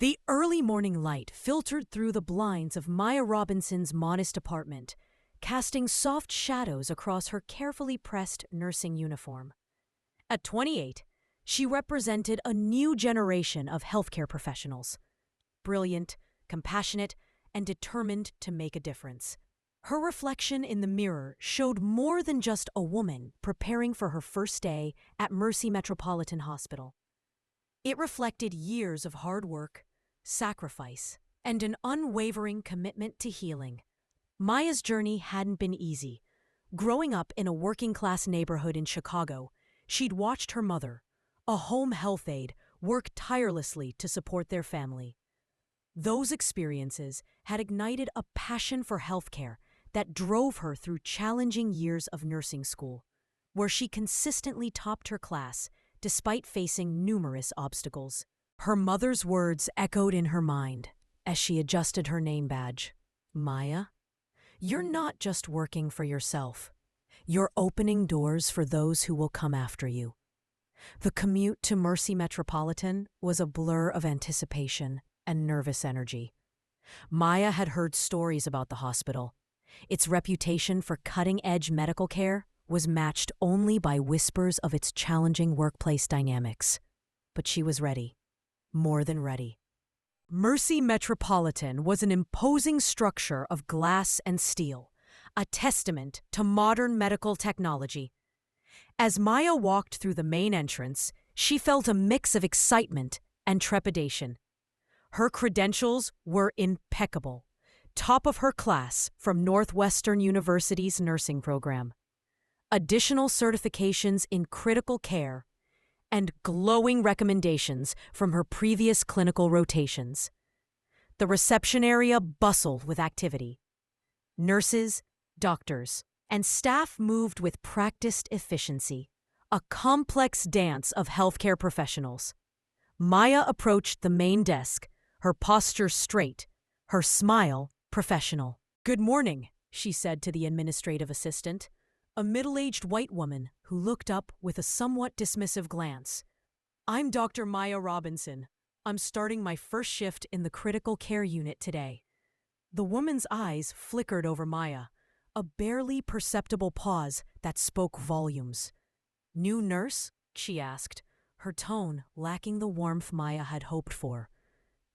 The early morning light filtered through the blinds of Maya Robinson's modest apartment, casting soft shadows across her carefully pressed nursing uniform. At 28, she represented a new generation of healthcare professionals, brilliant, compassionate, and determined to make a difference. Her reflection in the mirror showed more than just a woman preparing for her first day at Mercy Metropolitan Hospital. It reflected years of hard work, sacrifice, and an unwavering commitment to healing. Maya's journey hadn't been easy. Growing up in a working-class neighborhood in Chicago, she'd watched her mother, a home health aide, work tirelessly to support their family. Those experiences had ignited a passion for healthcare that drove her through challenging years of nursing school, where she consistently topped her class despite facing numerous obstacles. Her mother's words echoed in her mind as she adjusted her name badge. Maya, you're not just working for yourself. You're opening doors for those who will come after you. The commute to Mercy Metropolitan was a blur of anticipation and nervous energy. Maya had heard stories about the hospital. Its reputation for cutting-edge medical care was matched only by whispers of its challenging workplace dynamics. But she was ready. More than ready. Mercy Metropolitan was an imposing structure of glass and steel, a testament to modern medical technology. As Maya walked through the main entrance, she felt a mix of excitement and trepidation. Her credentials were impeccable, top of her class from Northwestern University's nursing program. Additional certifications in critical care, and glowing recommendations from her previous clinical rotations. The reception area bustled with activity. Nurses, doctors, and staff moved with practiced efficiency, a complex dance of healthcare professionals. Maya approached the main desk, her posture straight, her smile professional. "Good morning," she said to the administrative assistant, a middle-aged white woman who looked up with a somewhat dismissive glance. "I'm Dr. Maya Robinson. I'm starting my first shift in the critical care unit today." The woman's eyes flickered over Maya, a barely perceptible pause that spoke volumes. "New nurse?" she asked, her tone lacking the warmth Maya had hoped for.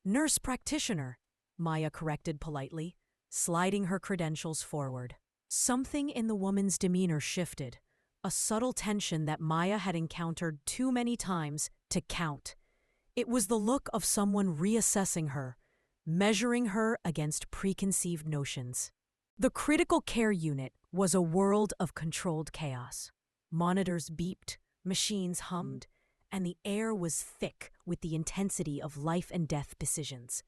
"Nurse practitioner," Maya corrected politely, sliding her credentials forward. Something in the woman's demeanor shifted, a subtle tension that Maya had encountered too many times to count. It was the look of someone reassessing her, measuring her against preconceived notions. The critical care unit was a world of controlled chaos. Monitors beeped, machines hummed, and the air was thick with the intensity of life and death decisions.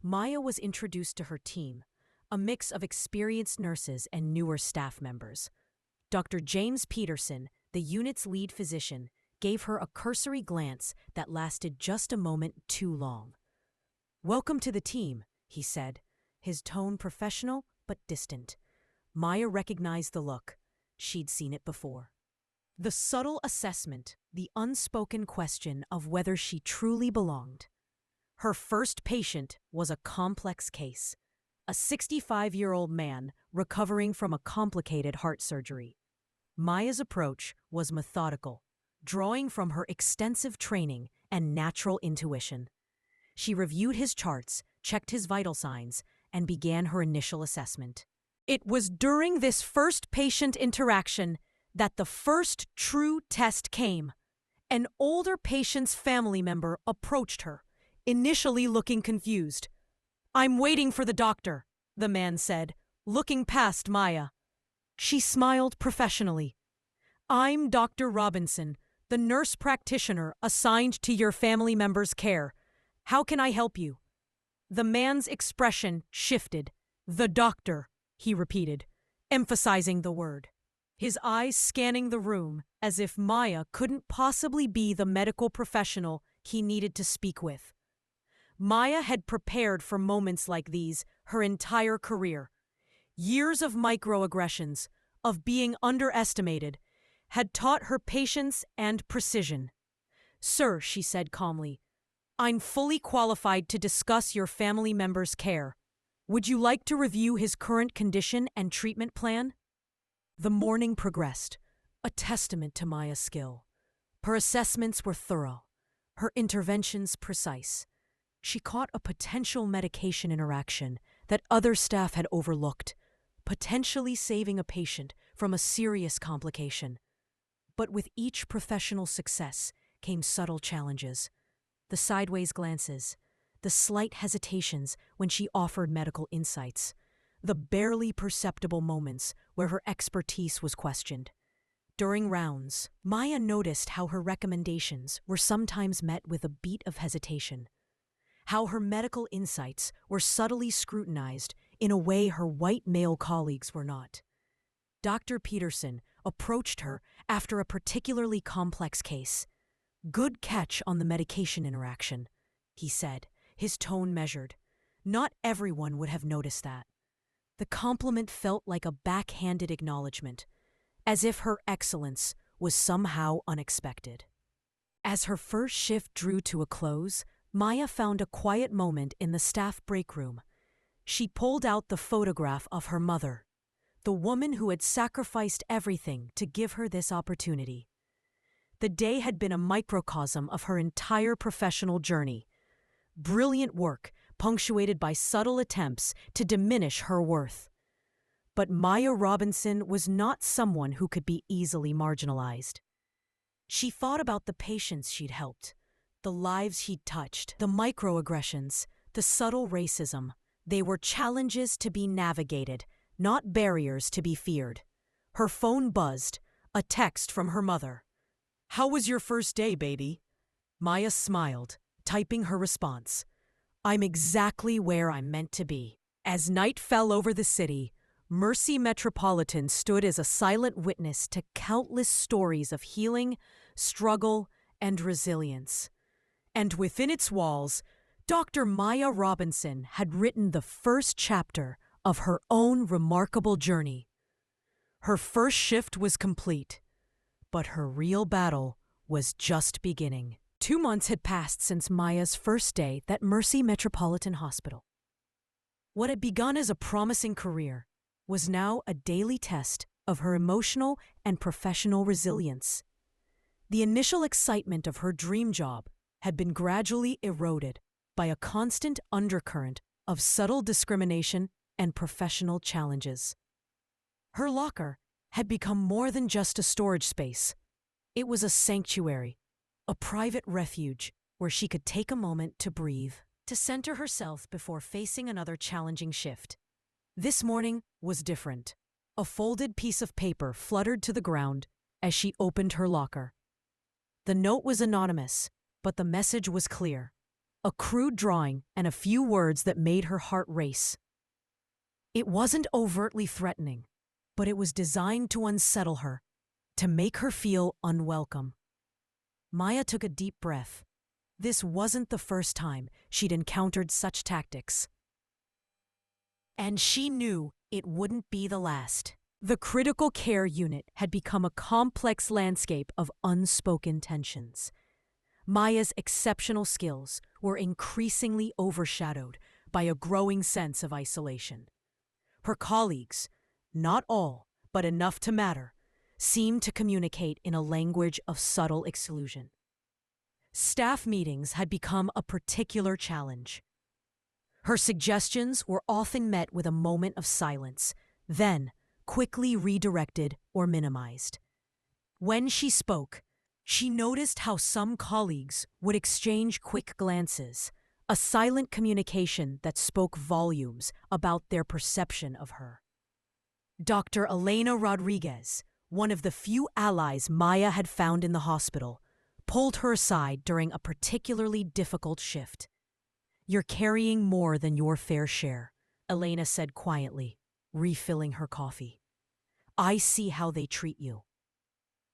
Maya was introduced to her team, a mix of experienced nurses and newer staff members. Dr. James Peterson, the unit's lead physician, gave her a cursory glance that lasted just a moment too long. "Welcome to the team," he said, his tone professional but distant. Maya recognized the look. She'd seen it before. The subtle assessment, the unspoken question of whether she truly belonged. Her first patient was a complex case, a 65-year-old man recovering from a complicated heart surgery. Maya's approach was methodical, drawing from her extensive training and natural intuition. She reviewed his charts, checked his vital signs, and began her initial assessment. It was during this first patient interaction that the first true test came. An older patient's family member approached her, initially looking confused. "I'm waiting for the doctor," the man said, looking past Maya. She smiled professionally. "I'm Dr. Robinson, the nurse practitioner assigned to your family member's care. How can I help you?" The man's expression shifted. "The doctor," he repeated, emphasizing the word, his eyes scanning the room as if Maya couldn't possibly be the medical professional he needed to speak with. Maya had prepared for moments like these her entire career. Years of microaggressions, of being underestimated, had taught her patience and precision. "Sir," she said calmly, I'm fully qualified to discuss your family member's care. Would you like to review his current condition and treatment plan? The morning progressed, a testament to Maya's skill. Her assessments were thorough, her interventions precise. She caught a potential medication interaction that other staff had overlooked, potentially saving a patient from a serious complication. But with each professional success came subtle challenges. The sideways glances, the slight hesitations when she offered medical insights, the barely perceptible moments where her expertise was questioned. During rounds, Maya noticed how her recommendations were sometimes met with a beat of hesitation, how her medical insights were subtly scrutinized in a way her white male colleagues were not. Dr. Peterson approached her after a particularly complex case. "Good catch on the medication interaction," he said, his tone measured. Not everyone would have noticed that. The compliment felt like a backhanded acknowledgement, as if her excellence was somehow unexpected. As her first shift drew to a close, Maya found a quiet moment in the staff break room. She pulled out the photograph of her mother, the woman who had sacrificed everything to give her this opportunity. The day had been a microcosm of her entire professional journey. Brilliant work, punctuated by subtle attempts to diminish her worth. But Maya Robinson was not someone who could be easily marginalized. She thought about the patients she'd helped, the lives he'd touched, the microaggressions, the subtle racism. They were challenges to be navigated, not barriers to be feared. Her phone buzzed, a text from her mother. "How was your first day, baby?" Maya smiled, typing her response. "I'm exactly where I'm meant to be." As night fell over the city, Mercy Metropolitan stood as a silent witness to countless stories of healing, struggle, and resilience. And within its walls, Dr. Maya Robinson had written the first chapter of her own remarkable journey. Her first shift was complete, but her real battle was just beginning. 2 months had passed since Maya's first day at Mercy Metropolitan Hospital. What had begun as a promising career was now a daily test of her emotional and professional resilience. The initial excitement of her dream job had been gradually eroded by a constant undercurrent of subtle discrimination and professional challenges. Her locker had become more than just a storage space. It was a sanctuary, a private refuge where she could take a moment to breathe, to center herself before facing another challenging shift. This morning was different. A folded piece of paper fluttered to the ground as she opened her locker. The note was anonymous, but the message was clear. A crude drawing and a few words that made her heart race. It wasn't overtly threatening, but it was designed to unsettle her, to make her feel unwelcome. Maya took a deep breath. This wasn't the first time she'd encountered such tactics. And she knew it wouldn't be the last. The critical care unit had become a complex landscape of unspoken tensions. Maya's exceptional skills were increasingly overshadowed by a growing sense of isolation. Her colleagues, not all, but enough to matter, seemed to communicate in a language of subtle exclusion. Staff meetings had become a particular challenge. Her suggestions were often met with a moment of silence, then quickly redirected or minimized. When she spoke, she noticed how some colleagues would exchange quick glances, a silent communication that spoke volumes about their perception of her. Dr. Elena Rodriguez, one of the few allies Maya had found in the hospital, pulled her aside during a particularly difficult shift. "You're carrying more than your fair share," Elena said quietly, refilling her coffee. "I see how they treat you."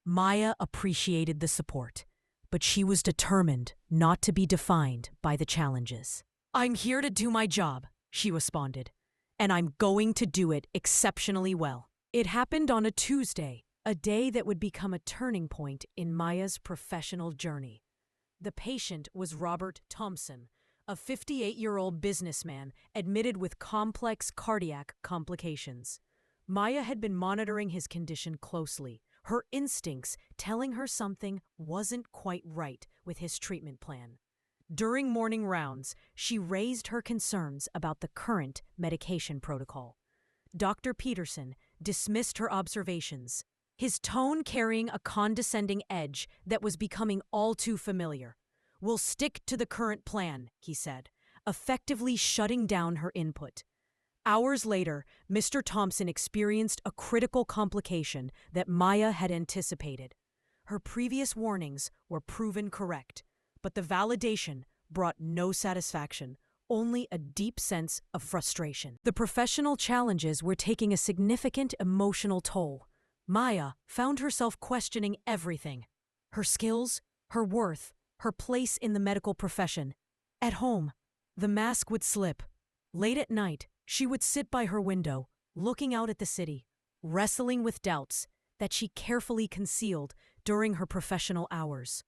Maya appreciated the support, but she was determined not to be defined by the challenges. "I'm here to do my job," she responded, "and I'm going to do it exceptionally well." It happened on a Tuesday, a day that would become a turning point in Maya's professional journey. The patient was Robert Thompson, a 58-year-old businessman admitted with complex cardiac complications. Maya had been monitoring his condition closely, her instincts telling her something wasn't quite right with his treatment plan. During morning rounds, she raised her concerns about the current medication protocol. Dr. Peterson dismissed her observations, his tone carrying a condescending edge that was becoming all too familiar. "We'll stick to the current plan," he said, effectively shutting down her input. Hours later, Mr. Thompson experienced a critical complication that Maya had anticipated. Her previous warnings were proven correct, but the validation brought no satisfaction, only a deep sense of frustration. The professional challenges were taking a significant emotional toll. Maya found herself questioning everything: her skills, her worth, her place in the medical profession. At home, the mask would slip. Late at night, she would sit by her window, looking out at the city, wrestling with doubts that she carefully concealed during her professional hours.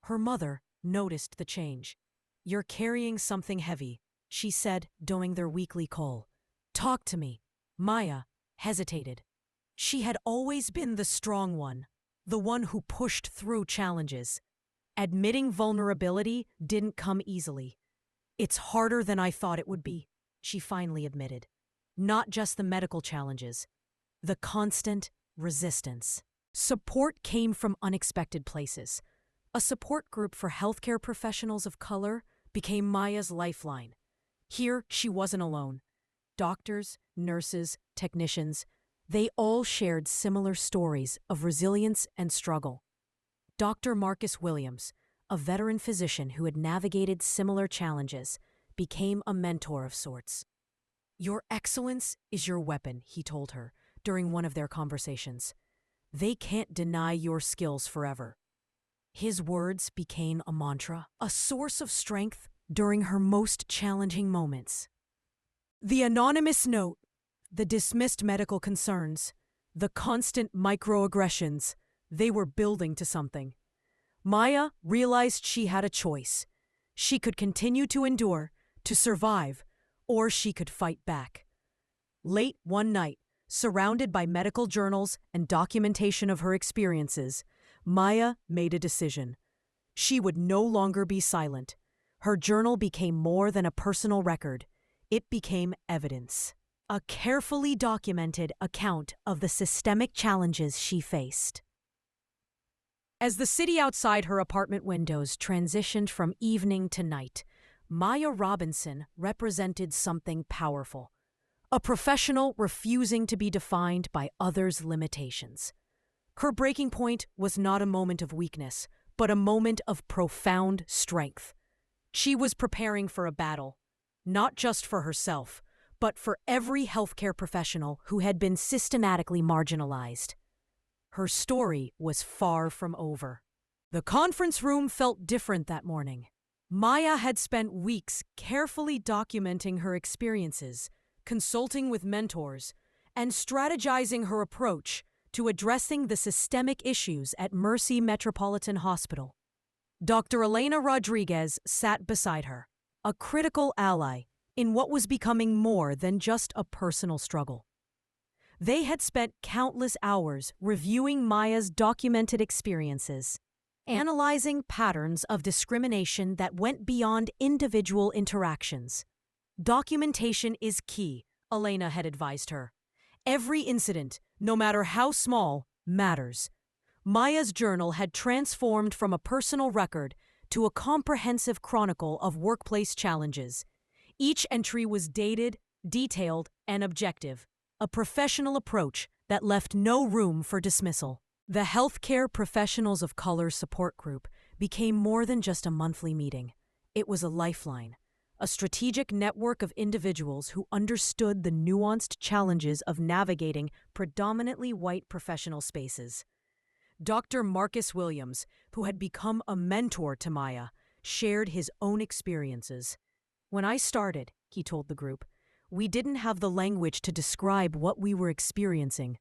Her mother noticed the change. "You're carrying something heavy," she said during their weekly call. "Talk to me." Maya hesitated. She had always been the strong one, the one who pushed through challenges. Admitting vulnerability didn't come easily. "It's harder than I thought it would be," she finally admitted. Not just the medical challenges, the constant resistance. Support came from unexpected places. A support group for healthcare professionals of color became Maya's lifeline. Here, she wasn't alone. Doctors, nurses, technicians, they all shared similar stories of resilience and struggle. Dr. Marcus Williams, a veteran physician who had navigated similar challenges, became a mentor of sorts. "Your excellence is your weapon," he told her during one of their conversations. "They can't deny your skills forever." His words became a mantra, a source of strength during her most challenging moments. The anonymous note, the dismissed medical concerns, the constant microaggressions, they were building to something. Maya realized she had a choice. She could continue to endure, to survive, or she could fight back. Late one night, surrounded by medical journals and documentation of her experiences, Maya made a decision. She would no longer be silent. Her journal became more than a personal record. It became evidence. A carefully documented account of the systemic challenges she faced. As the city outside her apartment windows transitioned from evening to night, Maya Robinson represented something powerful. A professional refusing to be defined by others' limitations. Her breaking point was not a moment of weakness, but a moment of profound strength. She was preparing for a battle, not just for herself, but for every healthcare professional who had been systematically marginalized. Her story was far from over. The conference room felt different that morning. Maya had spent weeks carefully documenting her experiences, consulting with mentors, and strategizing her approach to addressing the systemic issues at Mercy Metropolitan Hospital. Dr. Elena Rodriguez sat beside her, a critical ally in what was becoming more than just a personal struggle. They had spent countless hours reviewing Maya's documented experiences, analyzing patterns of discrimination that went beyond individual interactions. Documentation is key, Elena had advised her. Every incident, no matter how small, matters. Maya's journal had transformed from a personal record to a comprehensive chronicle of workplace challenges. Each entry was dated, detailed, and objective, a professional approach that left no room for dismissal. The Healthcare Professionals of Color Support Group became more than just a monthly meeting. It was a lifeline, a strategic network of individuals who understood the nuanced challenges of navigating predominantly white professional spaces. Dr. Marcus Williams, who had become a mentor to Maya, shared his own experiences. "When I started," he told the group, "we didn't have the language to describe what we were experiencing.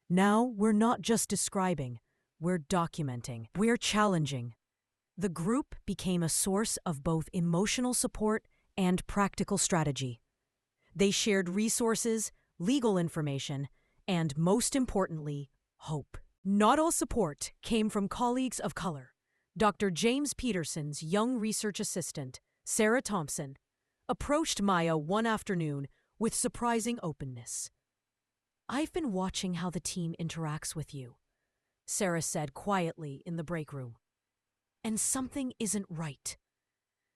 Now we're not just describing, we're documenting, we're challenging." The group became a source of both emotional support and practical strategy. They shared resources, legal information, and, most importantly, hope. Not all support came from colleagues of color. Dr. James Peterson's young research assistant, Sarah Thompson, approached Maya one afternoon with surprising openness. "I've been watching how the team interacts with you," Sarah said quietly in the break room. "And something isn't right."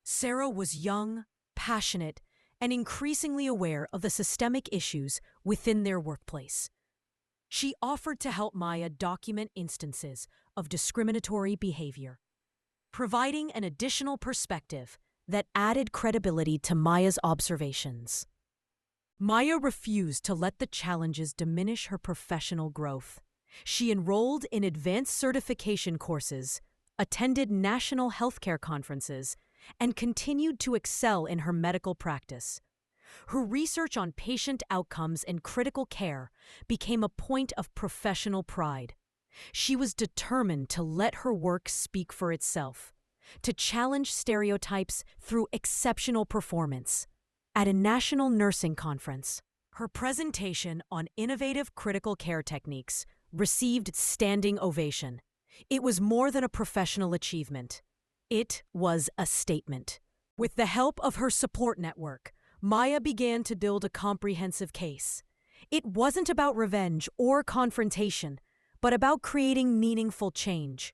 Sarah was young, passionate, and increasingly aware of the systemic issues within their workplace. She offered to help Maya document instances of discriminatory behavior, providing an additional perspective that added credibility to Maya's observations. Maya refused to let the challenges diminish her professional growth. She enrolled in advanced certification courses, attended national healthcare conferences, and continued to excel in her medical practice. Her research on patient outcomes and critical care became a point of professional pride. She was determined to let her work speak for itself, to challenge stereotypes through exceptional performance. At a national nursing conference, her presentation on innovative critical care techniques received standing ovation. It was more than a professional achievement. It was a statement. With the help of her support network, Maya began to build a comprehensive case. It wasn't about revenge or confrontation, but about creating meaningful change.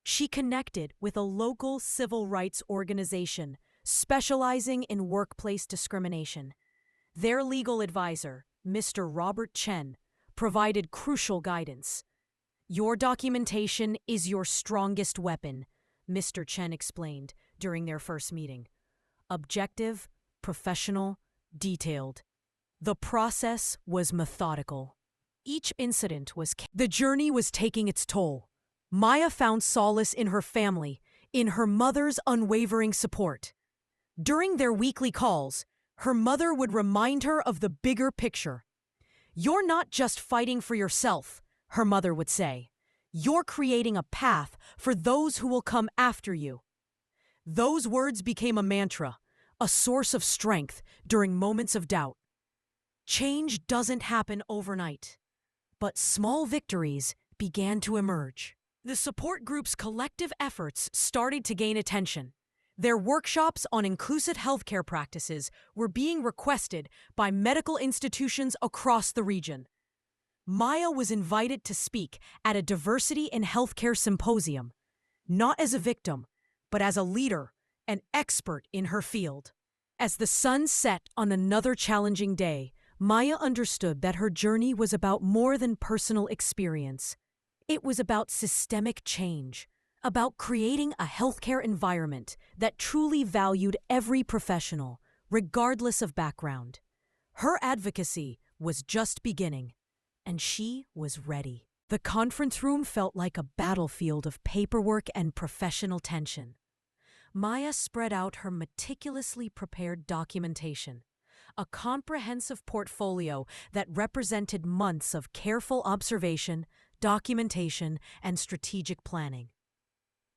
She connected with a local civil rights organization specializing in workplace discrimination. Their legal advisor, Mr. Robert Chen, provided crucial guidance. "Your documentation is your strongest weapon," Mr. Chen explained during their first meeting. "Objective, professional, detailed." The process was methodical. Each incident was... The journey was taking its toll. Maya found solace in her family, in her mother's unwavering support. During their weekly calls, her mother would remind her of the bigger picture. "You're not just fighting for yourself," her mother would say. "You're creating a path for those who will come after you." Those words became a mantra, a source of strength during moments of doubt. Change doesn't happen overnight, but small victories began to emerge. The support group's collective efforts started to gain attention. Their workshops on inclusive healthcare practices were being requested by medical institutions across the region. Maya was invited to speak at a diversity in healthcare symposium, not as a victim, but as a leader, an expert in her field. As the sun set on another challenging day, Maya understood that her journey was about more than personal experience. It was about systemic change, about creating a healthcare environment that truly valued every professional, regardless of background. Her advocacy was just beginning, and she was ready. The conference room felt like a battlefield of paperwork and professional tension. Maya spread out her meticulously prepared documentation, a comprehensive portfolio that represented months of careful observation, documentation, and strategic planning.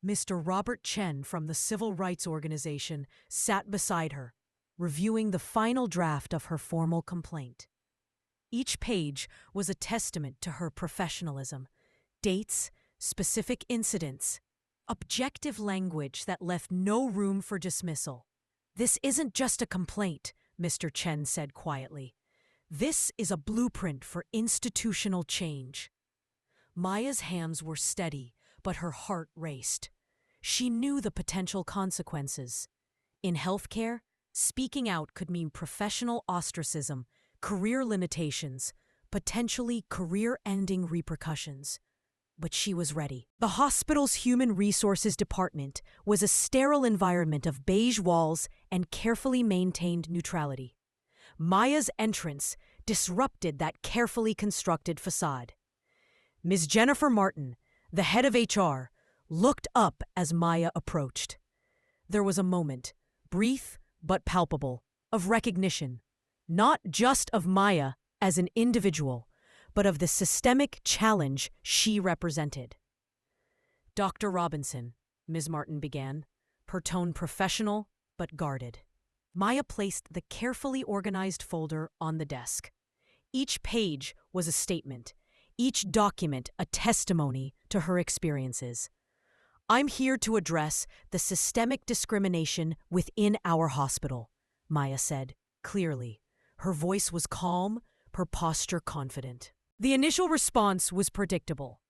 Mr. Robert Chen from the Civil Rights Organization sat beside her, reviewing the final draft of her formal complaint. Each page was a testament to her professionalism: dates, specific incidents, objective language that left no room for dismissal. "This isn't just a complaint," Mr. Chen said quietly. "This is a blueprint for institutional change." Maya's hands were steady, but her heart raced. She knew the potential consequences. In healthcare, speaking out could mean professional ostracism, career limitations, potentially career-ending repercussions. But she was ready. The hospital's Human Resources Department was a sterile environment of beige walls and carefully maintained neutrality. Maya's entrance disrupted that carefully constructed facade. Ms. Jennifer Martin, the head of HR, looked up as Maya approached. There was a moment, brief but palpable, of recognition, not just of Maya as an individual, but of the systemic challenge she represented. "Dr. Robinson," Ms. Martin began, her tone professional but guarded. Maya placed the carefully organized folder on the desk. Each page was a statement, each document a testimony to her experiences. "I'm here to address the systemic discrimination within our hospital," Maya said, clearly. Her voice was calm, her posture confident. The initial response was predictable.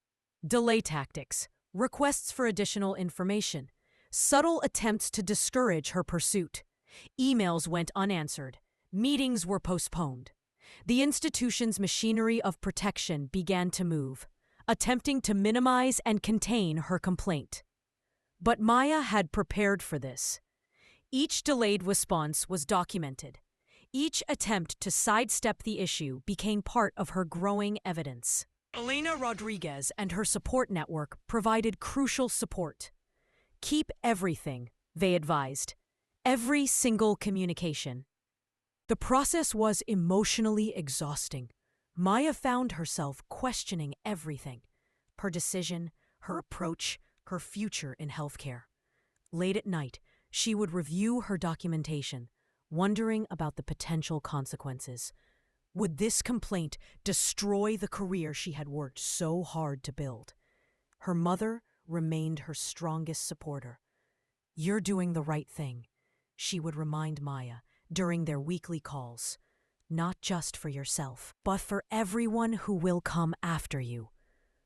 Delay tactics, requests for additional information, subtle attempts to discourage her pursuit. Emails went unanswered. Meetings were postponed. The institution's machinery of protection began to move, attempting to minimize and contain her complaint. But Maya had prepared for this. Each delayed response was documented. Each attempt to sidestep the issue became part of her growing evidence. Elena Rodriguez and her support network provided crucial support. "Keep everything," they advised. "Every single communication." The process was emotionally exhausting. Maya found herself questioning everything: her decision, her approach, her future in healthcare. Late at night, she would review her documentation, wondering about the potential consequences. Would this complaint destroy the career she had worked so hard to build? Her mother remained her strongest supporter. "You're doing the right thing," she would remind Maya during their weekly calls. "Not just for yourself, but for everyone who will come after you."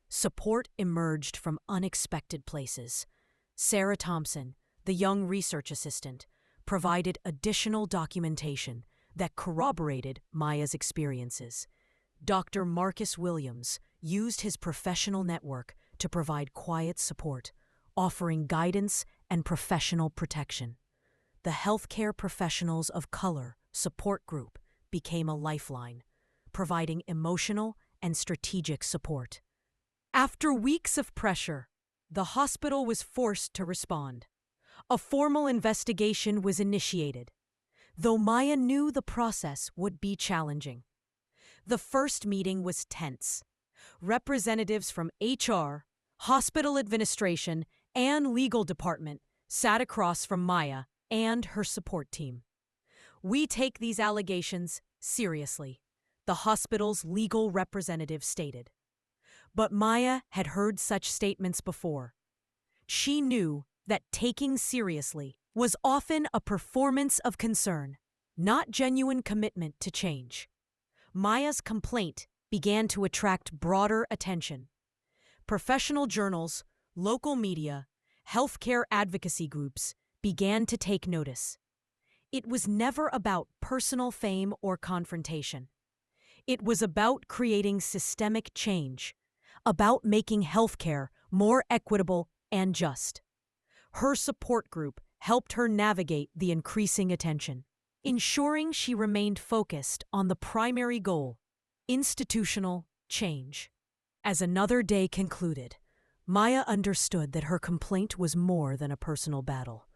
Support emerged from unexpected places. Sarah Thompson, the young research assistant, provided additional documentation that corroborated Maya's experiences. Dr. Marcus Williams used his professional network to provide quiet support, offering guidance and professional protection. The Healthcare Professionals of Color support group became a lifeline, providing emotional and strategic support. After weeks of pressure, the hospital was forced to respond. A formal investigation was initiated, though Maya knew the process would be challenging. The first meeting was tense. Representatives from HR, hospital administration, and legal department sat across from Maya and her support team. "We take these allegations seriously," the hospital's legal representative stated. But Maya had heard such statements before. She knew that taking seriously was often a performance of concern, not genuine commitment to change. Maya's complaint began to attract broader attention. Professional journals, local media, healthcare advocacy groups began to take notice. It was never about personal fame or confrontation. It was about creating systemic change, about making healthcare more equitable and just. Her support group helped her navigate the increasing attention, ensuring she remained focused on the primary goal: institutional change. As another day concluded, Maya understood that her complaint was more than a personal battle.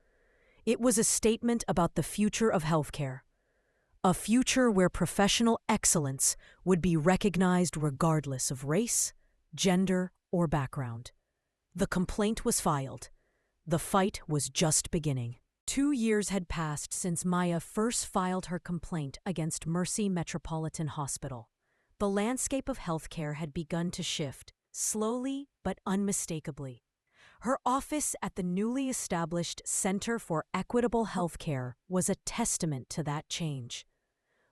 It was a statement about the future of healthcare, a future where professional excellence would be recognized regardless of race, gender, or background. The complaint was filed. The fight was just beginning. 2 years had passed since Maya first filed her complaint against Mercy Metropolitan Hospital. The landscape of healthcare had begun to shift, slowly but unmistakably. Her office at the newly established Center for Equitable Healthcare was a testament to that change.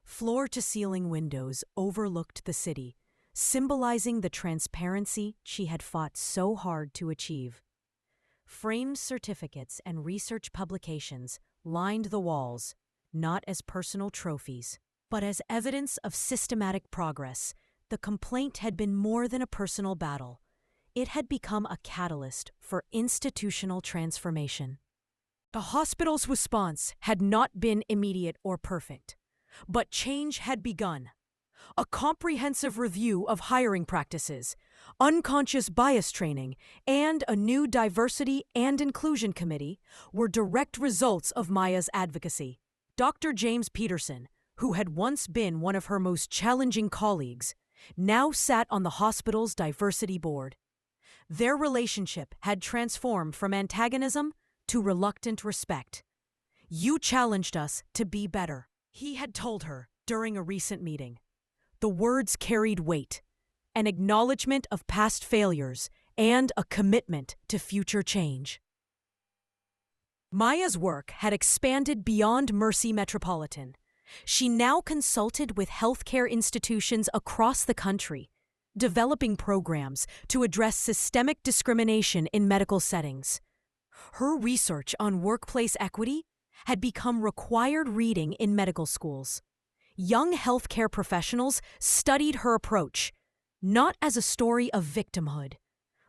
Floor-to-ceiling windows overlooked the city, symbolizing the transparency she had fought so hard to achieve. Framed certificates and research publications lined the walls, not as personal trophies, but as evidence of systematic progress. The complaint had been more than a personal battle. It had become a catalyst for institutional transformation. The hospital's response had not been immediate or perfect, but change had begun. A comprehensive review of hiring practices, unconscious bias training, and a new diversity and inclusion committee were direct results of Maya's advocacy. Dr. James Peterson, who had once been one of her most challenging colleagues, now sat on the hospital's diversity board. Their relationship had transformed from antagonism to reluctant respect. "You challenged us to be better," he had told her during a recent meeting. The words carried weight, an acknowledgement of past failures and a commitment to future change. Maya's work had expanded beyond Mercy Metropolitan. She now consulted with healthcare institutions across the country, developing programs to address systemic discrimination in medical settings. Her research on workplace equity had become required reading in medical schools. Young healthcare professionals studied her approach, not as a story of victimhood,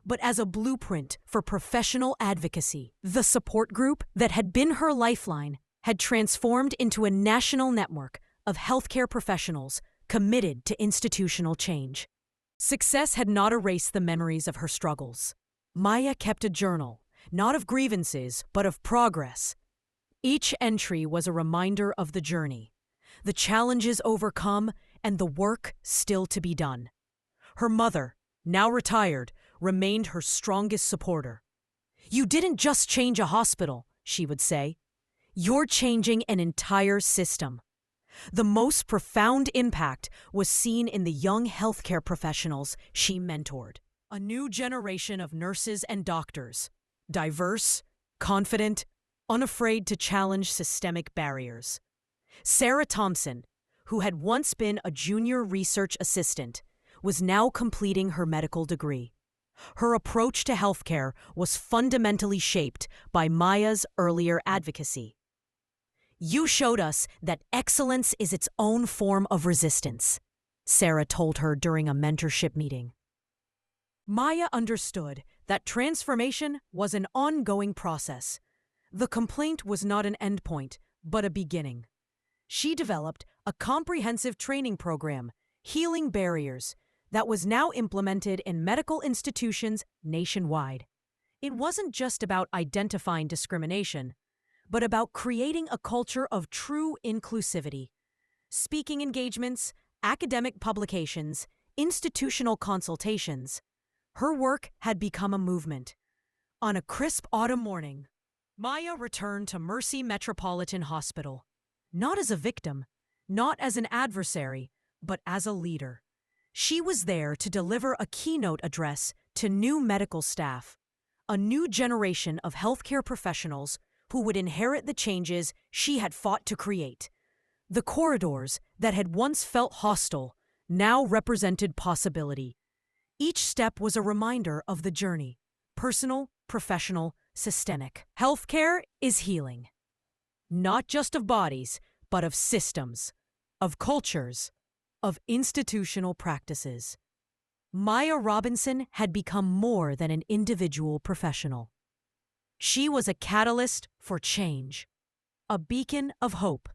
but as a blueprint for professional advocacy. The support group that had been her lifeline had transformed into a national network of healthcare professionals committed to institutional change. Success had not erased the memories of her struggles. Maya kept a journal, not of grievances, but of progress. Each entry was a reminder of the journey, the challenges overcome, and the work still to be done. Her mother, now retired, remained her strongest supporter. "You didn't just change a hospital," she would say. "You're changing an entire system." The most profound impact was seen in the young healthcare professionals she mentored. A new generation of nurses and doctors, diverse, confident, unafraid to challenge systemic barriers. Sarah Thompson, who had once been a junior research assistant, was now completing her medical degree. Her approach to healthcare was fundamentally shaped by Maya's earlier advocacy. "You showed us that excellence is its own form of resistance," Sarah told her during a mentorship meeting. Maya understood that transformation was an ongoing process. The complaint was not an endpoint, but a beginning. She developed a comprehensive training program, Healing Barriers, that was now implemented in medical institutions nationwide. It wasn't just about identifying discrimination, but about creating a culture of true inclusivity. Speaking engagements, academic publications, institutional consultations. Her work had become a movement. On a crisp autumn morning, Maya returned to Mercy Metropolitan Hospital, not as a victim, not as an adversary, but as a leader. She was there to deliver a keynote address to new medical staff, a new generation of healthcare professionals who would inherit the changes she had fought to create. The corridors that had once felt hostile now represented possibility. Each step was a reminder of the journey: personal, professional, systemic. Healthcare is healing, not just of bodies, but of systems, of cultures, of institutional practices. Maya Robinson had become more than an individual professional. She was a catalyst for change, a beacon of hope,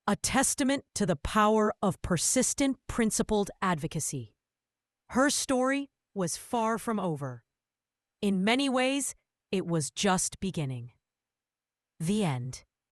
a testament to the power of persistent, principled advocacy. Her story was far from over. In many ways, it was just beginning. The end.